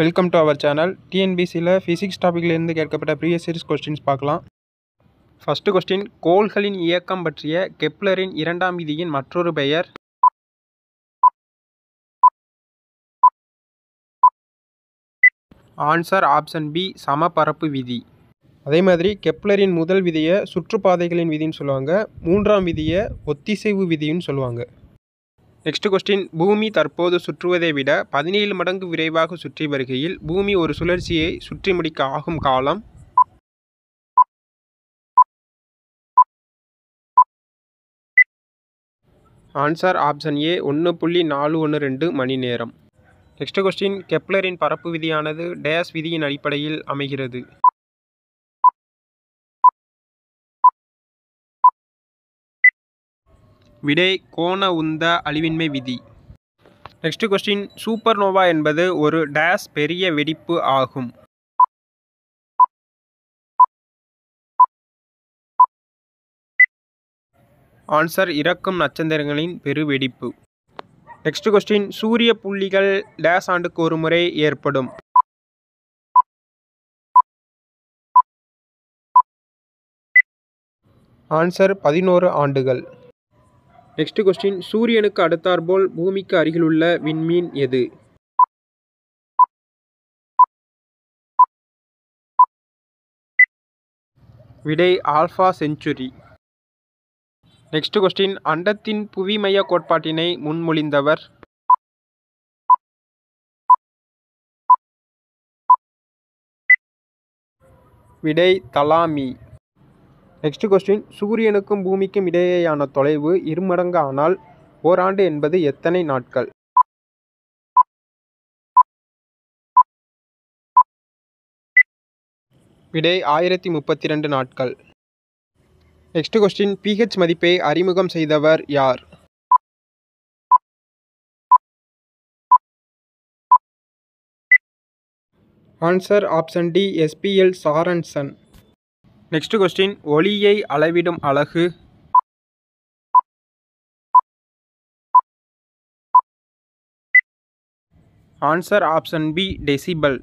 Welcome to our channel. டிஎன்பிசியில் physics டாப்பிக்லேருந்து கேட்கப்பட்ட ப்ரீவியஸ் சீரிஸ் கொஸ்டின்ஸ் பார்க்கலாம். ஃபஸ்ட்டு கொஸ்டின், கோள்களின் இயக்கம் பற்றிய கெப்லரின் இரண்டாம் விதியின் மற்றொரு பெயர்? ஆன்சர் ஆப்ஷன் பி, சமபரப்பு விதி. அதே மாதிரி கெப்லரின் முதல் விதியை சுற்றுப்பாதைகளின் விதின்னு சொல்லுவாங்க. மூன்றாம் விதியை ஒத்திசைவு விதின்னு சொல்லுவாங்க. நெக்ஸ்ட் கொஸ்டின், பூமி தற்போது சுற்றுவதை விட 17 மடங்கு விரைவாக சுற்றி வருகையில் பூமி ஒரு சுழற்சியை சுற்றி முடிக்க ஆகும் காலம்? ஆன்சர் ஆப்ஷன் ஏ, 1.412 மணி நேரம். நெக்ஸ்ட் கொஸ்டின், கெப்லரின் பரப்பு விதியானது டேஸ் விதியின் அடிப்படையில் அமைகிறது? விடை கோண உந்த அழிவின்மை விதி. நெக்ஸ்ட் கொஸ்டின், சூப்பர் நோவா என்பது ஒரு டேஸ் பெரிய வெடிப்பு ஆகும்? ஆன்சர் இறக்கும் நட்சத்திரங்களின் பெருவெடிப்பு. நெக்ஸ்ட் கொஸ்டின், சூரிய புள்ளிகள் டேஸ் ஆண்டுக்கு ஒரு முறை ஏற்படும்? ஆன்சர் 11 ஆண்டுகள். நெக்ஸ்ட் கொஸ்டின், சூரியனுக்கு அடுத்தாற்போல் பூமிக்கு அருகிலுள்ள விண்மீன் எது? விடை ஆல்பா செஞ்சுரி. நெக்ஸ்ட் கொஸ்டின், அண்டத்தின் புவிமைய கோட்பாட்டினை முன்மொழிந்தவர்? விடை தலாமி. நெக்ஸ்ட் கொஸ்டின், சூரியனுக்கும் பூமிக்கும் இடையேயான தொலைவு இருமடங்கு ஆனால் ஓராண்டு என்பது எத்தனை நாட்கள்? விடை 1032 நாட்கள். நெக்ஸ்ட் கொஸ்டின், pH மதிப்பை அறிமுகம் செய்தவர் யார்? Answer option D, S P L Sorensen. Next question, ஒளியை அளவிடும் அலகு? Answer option B, decibel.